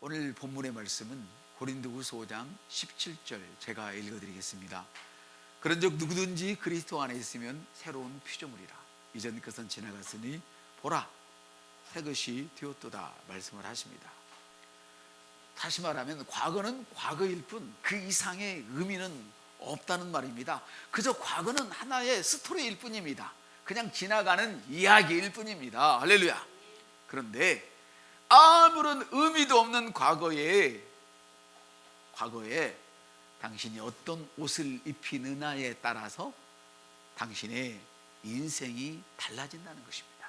오늘 본문의 말씀은 고린도후서 5장 17절 제가 읽어드리겠습니다. 그런즉 누구든지 그리스도 안에 있으면 새로운 피조물이라. 이전 것은 지나갔으니 보라 새 것이 되었도다 말씀을 하십니다. 다시 말하면 과거는 과거일 뿐 그 이상의 의미는 없다는 말입니다. 그저 과거는 하나의 스토리일 뿐입니다. 그냥 지나가는 이야기일 뿐입니다. 할렐루야. 그런데 아무런 의미도 없는 과거에 당신이 어떤 옷을 입히느냐에 따라서 당신의 인생이 달라진다는 것입니다.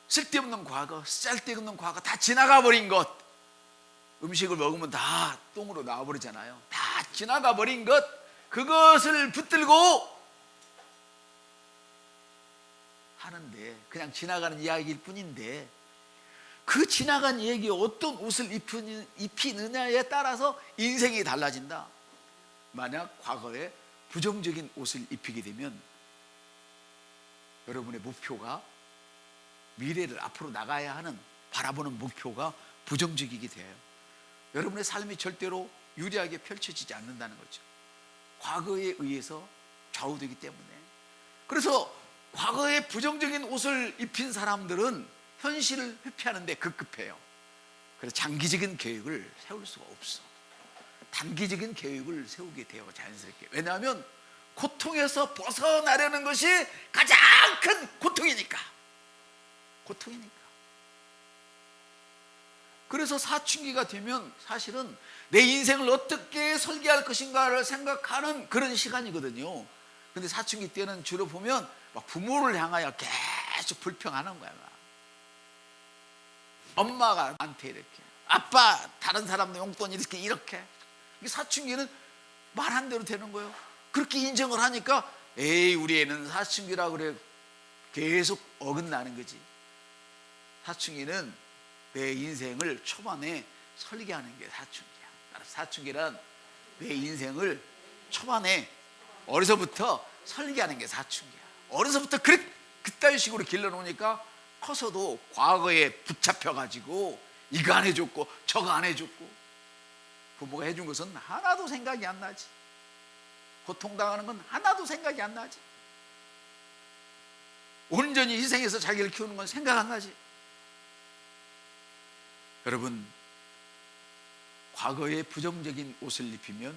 쓸데없는 과거, 쓸데없는 과거, 다 지나가 버린 것. 음식을 먹으면 다 똥으로 나와버리잖아요. 다 지나가 버린 것, 그것을 붙들고 하는데, 그냥 지나가는 이야기일 뿐인데, 그 지나간 얘기에 어떤 옷을 입히느냐에 따라서 인생이 달라진다. 만약 과거에 부정적인 옷을 입히게 되면 여러분의 목표가, 미래를 앞으로 나가야 하는 바라보는 목표가 부정적이게 돼요. 여러분의 삶이 절대로 유리하게 펼쳐지지 않는다는 거죠. 과거에 의해서 좌우되기 때문에. 그래서 과거에 부정적인 옷을 입힌 사람들은 현실을 회피하는데 급급해요. 그래서 장기적인 계획을 세울 수가 없어. 단기적인 계획을 세우게 돼요, 자연스럽게. 왜냐하면 고통에서 벗어나려는 것이 가장 큰 고통이니까. 그래서 사춘기가 되면 사실은 내 인생을 어떻게 설계할 것인가를 생각하는 그런 시간이거든요. 근데 사춘기 때는 주로 보면 막 부모를 향하여 계속 불평하는 거야. 엄마가 나한테 이렇게, 아빠 다른 사람도 용돈 이렇게. 사춘기는 말한 대로 되는 거예요. 그렇게 인정을 하니까 에이 우리 애는 사춘기라 그래, 계속 어긋나는 거지. 사춘기는 내 인생을 초반에 설계하는 게 사춘기야. 사춘기란 내 인생을 초반에 어려서부터 설계하는 게 사춘기야. 어려서부터 그따위 식으로 길러놓으니까 커서도 과거에 붙잡혀가지고 이거 안 해줬고 저거 안 해줬고, 부모가 해준 것은 하나도 생각이 안 나지. 고통당하는 건 하나도 생각이 안 나지. 온전히 희생해서 자기를 키우는 건 생각 안 나지. 여러분, 과거에 부정적인 옷을 입히면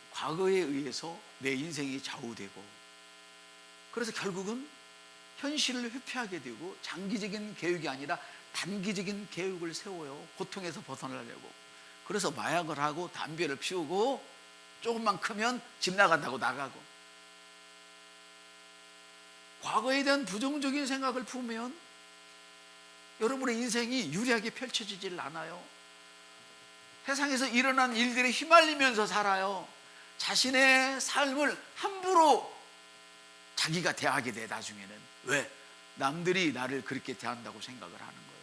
과거에 의해서 내 인생이 좌우되고, 그래서 결국은 현실을 회피하게 되고 장기적인 계획이 아니라 단기적인 계획을 세워요. 고통에서 벗어나려고. 그래서 마약을 하고 담배를 피우고 조금만 크면 집 나간다고 나가고. 과거에 대한 부정적인 생각을 품으면 여러분의 인생이 유리하게 펼쳐지질 않아요. 세상에서 일어난 일들에 휘말리면서 살아요. 자신의 삶을 함부로 자기가 대하게 돼. 나중에는 왜? 남들이 나를 그렇게 대한다고 생각을 하는 거예요.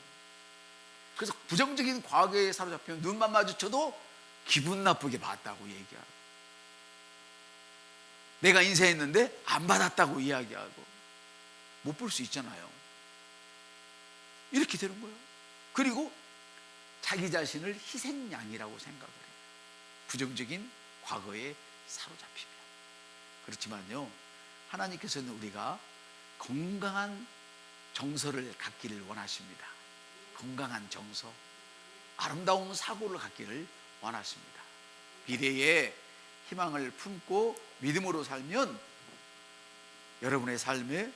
그래서 부정적인 과거에 사로잡히면 눈만 마주쳐도 기분 나쁘게 봤다고 얘기하고, 내가 인쇄했는데 안 받았다고 이야기하고, 못 볼 수 있잖아요. 이렇게 되는 거예요. 그리고 자기 자신을 희생양이라고 생각을 해요. 부정적인 과거에 사로잡히면. 그렇지만요, 하나님께서는 우리가 건강한 정서를 갖기를 원하십니다. 건강한 정서, 아름다운 사고를 갖기를 원하십니다. 미래에 희망을 품고 믿음으로 살면 여러분의 삶에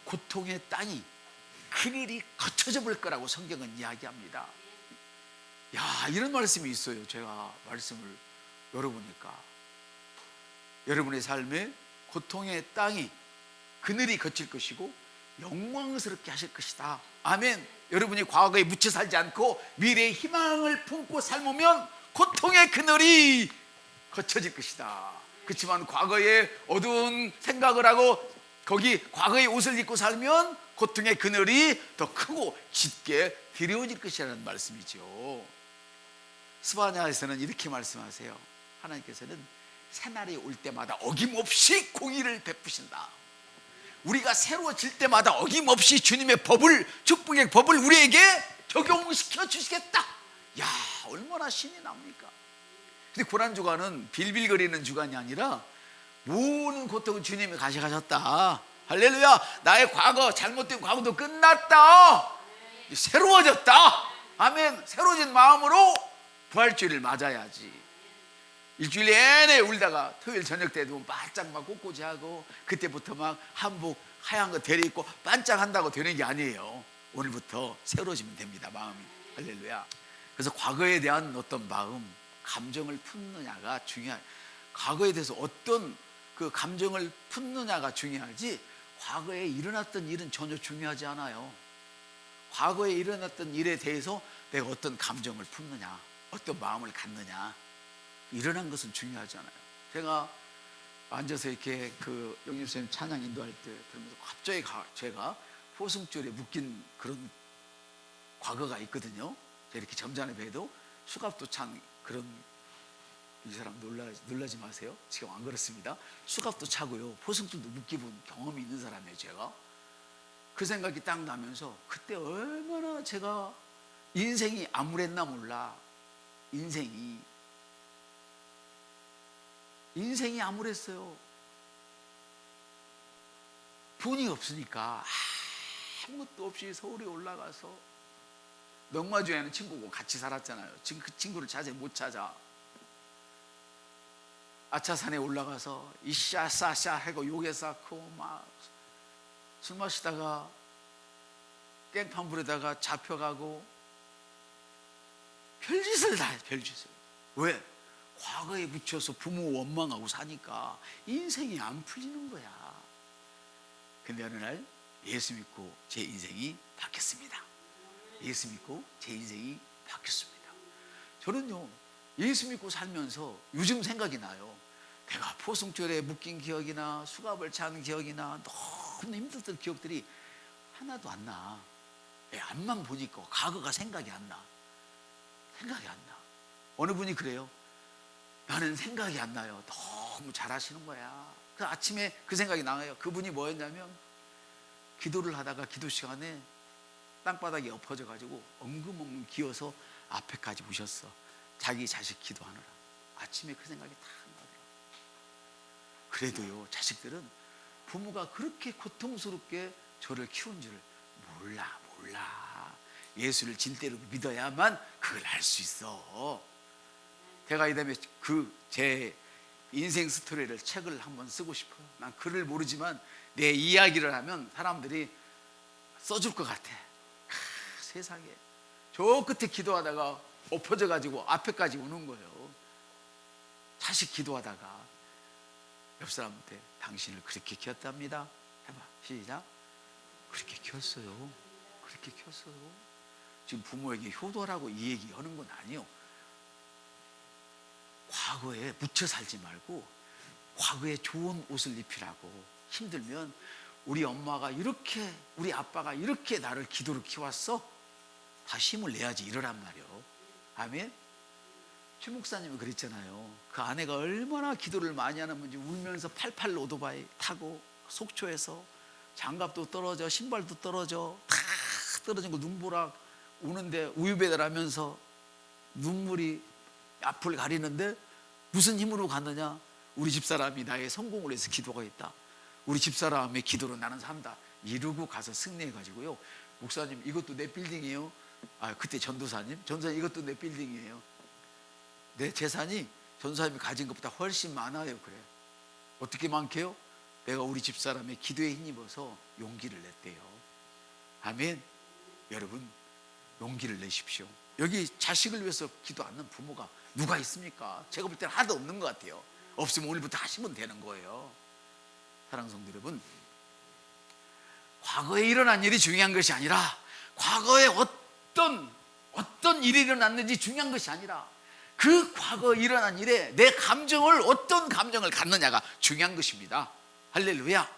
고통의 땅이 그늘이 걷혀져 볼 거라고 성경은 이야기합니다. 야, 이런 말씀이 있어요. 제가 말씀을 열어보니까 여러분의 삶에 고통의 땅이 그늘이 걷힐 것이고 영광스럽게 하실 것이다. 아멘. 여러분이 과거에 묻혀 살지 않고 미래의 희망을 품고 삶으면 고통의 그늘이 걷혀질 것이다. 그렇지만 과거에 어두운 생각을 하고 거기 과거의 옷을 입고 살면 고통의 그늘이 더 크고 짙게 드리워질 것이라는 말씀이죠. 스바냐에서는 이렇게 말씀하세요. 하나님께서는 새날이 올 때마다 어김없이 공의를 베푸신다. 우리가 새로워질 때마다 어김없이 주님의 법을, 축복의 법을 우리에게 적용시켜 주시겠다. 야, 얼마나 신이 납니까? 근데 고난주간은 빌빌거리는 주간이 아니라 모든 고통은 주님이 가져가셨다. 할렐루야. 나의 과거, 잘못된 과거도 끝났다. 새로워졌다. 아멘. 새로워진 마음으로 부활주일을 맞아야지. 일주일 내내 울다가 토요일 저녁 때도 바짝 막 꼿꼿이하고 그때부터 막 한복 하얀 거 데려입고 반짝한다고 되는 게 아니에요. 오늘부터 새로워지면 됩니다. 마음이. 할렐루야. 그래서 과거에 대한 어떤 마음, 감정을 품느냐가 중요해요. 과거에 대해서 어떤 그 감정을 품느냐가 중요하지, 과거에 일어났던 일은 전혀 중요하지 않아요. 과거에 일어났던 일에 대해서 내가 어떤 감정을 품느냐, 어떤 마음을 갖느냐, 일어난 것은 중요하지 않아요. 제가 앉아서 이렇게 그 영림선생님 찬양 인도할 때 들으면서 갑자기 제가 포승줄에 묶인 그런 과거가 있거든요. 제가 이렇게 점잖게 봬도 수갑도 찬 그런, 이 사람 놀라지 마세요. 지금 안 그렇습니다. 수갑도 차고요, 포승줄도 묶여본 경험이 있는 사람이에요. 제가 그 생각이 딱 나면서 그때 얼마나 제가 인생이 암울했나 몰라. 인생이 암울했어요. 돈이 없으니까 아무것도 없이 서울에 올라가서, 명마주에는 친구고 같이 살았잖아요. 지금 그 친구를 못 찾아. 아차산에 올라가서 이샤싸샤 하고 욕에 쌓고 막 술 마시다가 깽판 부르다가 잡혀가고 별짓을 다 해. 별짓을. 왜? 과거에 묻혀서 부모 원망하고 사니까 인생이 안 풀리는 거야. 근데 어느 날 예수 믿고 제 인생이 바뀌었습니다. 예수 믿고 제 인생이 바뀌었습니다. 저는요, 예수 믿고 살면서 요즘 생각이 나요. 내가 포승줄에 묶인 기억이나 수갑을 찬 기억이나 너무 힘들던 기억들이 하나도 안 나. 앞만 보니까 과거가 생각이 안 나. 생각이 안 나. 어느 분이 그래요. 나는 생각이 안 나요. 너무 잘하시는 거야. 그 아침에 그 생각이 나요. 그분이 뭐였냐면, 기도를 하다가 기도 시간에 땅바닥에 엎어져 가지고 엉금엉금 기어서 앞에까지 오셨어. 자기 자식 기도하느라. 아침에 그 생각이 다 나더라고요. 그래도요, 자식들은 부모가 그렇게 고통스럽게 저를 키운 줄을 몰라. 예수를 진대로 믿어야만 그걸 알 수 있어. 제가 이 다음에 제 인생 스토리를 책을 한번 쓰고 싶어요. 난 글을 모르지만 내 이야기를 하면 사람들이 써줄 것 같아. 세상에 저 끝에 기도하다가 엎어져 가지고 앞에까지 오는 거예요. 자식 기도하다가 옆 사람한테 당신을 그렇게 키웠답니다. 해봐. 시작. 그렇게 키웠어요. 그렇게 키웠어요. 지금 부모에게 효도라고 이 얘기 하는 건 아니에요. 과거에 묻혀 살지 말고 과거에 좋은 옷을 입히라고. 힘들면 우리 엄마가 이렇게, 우리 아빠가 이렇게 나를 기도로 키웠어. 다시 힘을 내야지 이러란 말이요. 아멘. 최 목사님이 그랬잖아요. 그 아내가 얼마나 기도를 많이 하는 건지 울면서 88 오토바이 타고 속초에서 장갑도 떨어져, 신발도 떨어져, 다 떨어진 거 눈보라 우는데 우유배달하면서 눈물이 앞을 가리는데 무슨 힘으로 갔느냐? 우리 집사람이 나의 성공을 위해서 기도가 있다. 우리 집사람의 기도로 나는 산다. 이러고 가서 승리해가지고요. 목사님, 이것도 내 빌딩이에요. 그때 전도사님 이것도 내 빌딩이에요. 내 재산이 전도사님이 가진 것보다 훨씬 많아요. 그래. 어떻게 많게요? 내가 우리 집사람의 기도에 힘입어서 용기를 냈대요. 아멘. 여러분, 용기를 내십시오. 여기 자식을 위해서 기도 않는 부모가 누가 있습니까? 제가 볼 때는 하나도 없는 것 같아요. 없으면 오늘부터 하시면 되는 거예요. 사랑하는 성도 여러분, 과거에 일어난 일이 중요한 것이 아니라, 과거에 어떤 일이 일어났는지 중요한 것이 아니라, 그 과거에 일어난 일에 내 감정을, 어떤 감정을 갖느냐가 중요한 것입니다. 할렐루야.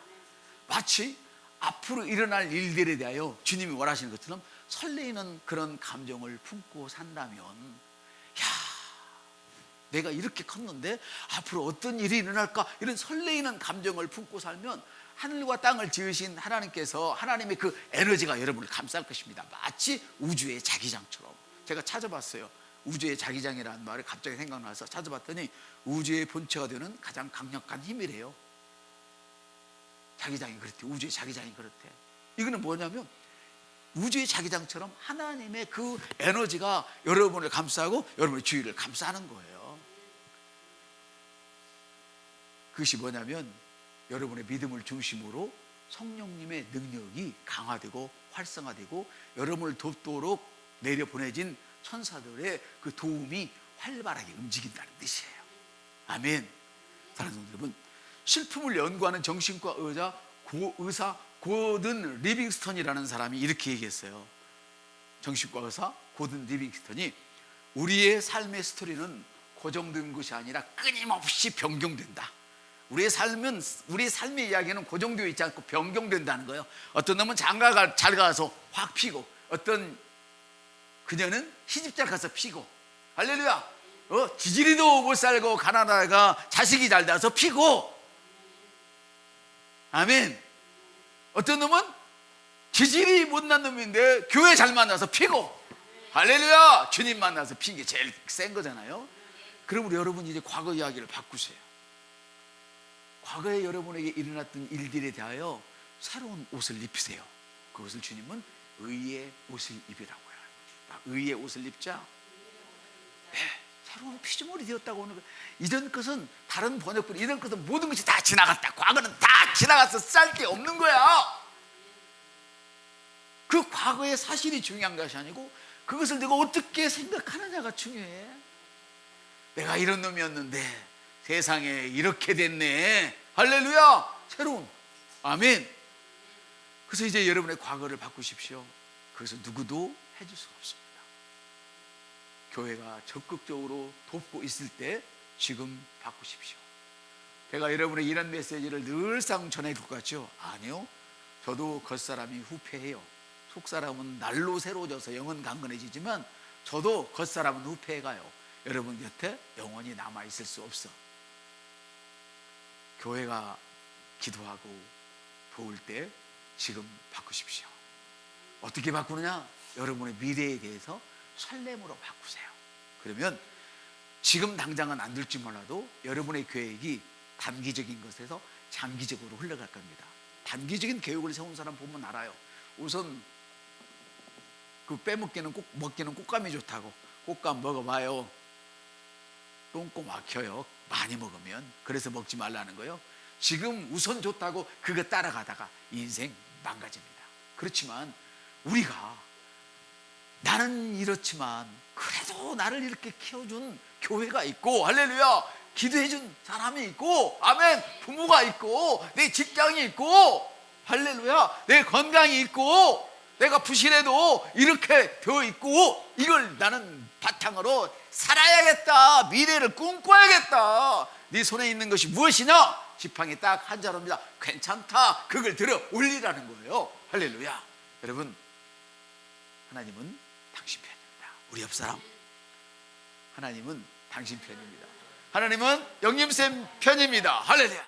마치 앞으로 일어날 일들에 대하여 주님이 원하시는 것처럼 설레이는 그런 감정을 품고 산다면, 내가 이렇게 컸는데 앞으로 어떤 일이 일어날까, 이런 설레이는 감정을 품고 살면 하늘과 땅을 지으신 하나님께서 하나님의 그 에너지가 여러분을 감쌀 것입니다. 마치 우주의 자기장처럼. 제가 찾아봤어요. 우주의 자기장이라는 말이 갑자기 생각나서 찾아봤더니 우주의 본체가 되는 가장 강력한 힘이래요. 자기장이 그렇대. 우주의 자기장이 그렇대. 이거는 뭐냐면 우주의 자기장처럼 하나님의 그 에너지가 여러분을 감싸고 여러분의 주위를 감싸는 거예요. 그것이 뭐냐면 여러분의 믿음을 중심으로 성령님의 능력이 강화되고 활성화되고 여러분을 돕도록 내려보내진 천사들의 그 도움이 활발하게 움직인다는 뜻이에요. 아멘. 사랑하는 성도 여러분, 슬픔을 연구하는 정신과 의사 고든 리빙스턴이라는 사람이 이렇게 얘기했어요. 정신과 의사 고든 리빙스턴이 우리의 삶의 스토리는 고정된 것이 아니라 끊임없이 변경된다. 우리의 삶의 이야기는 고정되어 있지 않고 변경된다는 거예요. 어떤 놈은 장가가 잘 가서 확 피고, 어떤 그녀는 시집잘 가서 피고, 할렐루야. 지지리도 못 살고 가난하다가 자식이 잘 나서 피고, 아멘. 어떤 놈은 지질이 못난 놈인데 교회 잘 만나서 피고, 할렐루야. 주님 만나서 피는 게 제일 센 거잖아요. 그럼 우리 여러분 이제 과거 이야기를 바꾸세요. 과거에 여러분에게 일어났던 일들에 대하여 새로운 옷을 입히세요. 그것을 주님은 의의 옷을 입으라고요. 의의 옷을 입자. 네, 새로운 피조물이 되었다고 하는 거예요. 이전 것은 다른 번역본, 이전 것은 모든 것이 다 지나갔다. 과거는 다 지나가서 쌀 게 없는 거야. 그 과거의 사실이 중요한 것이 아니고 그것을 내가 어떻게 생각하느냐가 중요해. 내가 이런 놈이었는데 세상에 이렇게 됐네. 할렐루야. 새로운, 아멘. 그래서 이제 여러분의 과거를 바꾸십시오. 그것을 누구도 해줄 수가 없습니다. 교회가 적극적으로 돕고 있을 때 지금 바꾸십시오. 제가 여러분의 이런 메시지를 늘상 전해줄 것 같죠? 아니요. 저도 겉사람이 후패해요. 속사람은 날로 새로워져서 영은 강건해지지만 저도 겉사람은 후패해가요. 여러분 곁에 영원히 남아있을 수 없어. 교회가 기도하고 도울 때 지금 바꾸십시오. 어떻게 바꾸느냐? 여러분의 미래에 대해서 설렘으로 바꾸세요. 그러면 지금 당장은 안 될지 몰라도 여러분의 계획이 단기적인 것에서 장기적으로 흘러갈 겁니다. 단기적인 계획을 세운 사람 보면 알아요. 우선 그 빼먹기는 먹기는 꽃감이 좋다고. 꽃감 먹어봐요. 똥꼬 막혀요. 많이 먹으면. 그래서 먹지 말라는 거예요. 지금 우선 좋다고 그거 따라가다가 인생 망가집니다. 그렇지만 우리가 나는 이렇지만 그래도 나를 이렇게 키워준 교회가 있고, 할렐루야, 기도해준 사람이 있고, 아멘, 부모가 있고, 내 직장이 있고, 할렐루야, 내 건강이 있고, 내가 부실해도 이렇게 되어 있고, 이걸 나는 바탕으로 살아야겠다. 미래를 꿈꿔야겠다. 네 손에 있는 것이 무엇이냐? 지팡이 딱 한 자루입니다. 괜찮다. 그걸 들어 올리라는 거예요. 할렐루야. 여러분, 하나님은 당신 편입니다. 우리 옆 사람, 하나님은 당신 편입니다. 하나님은 영님쌤 편입니다. 할렐루야.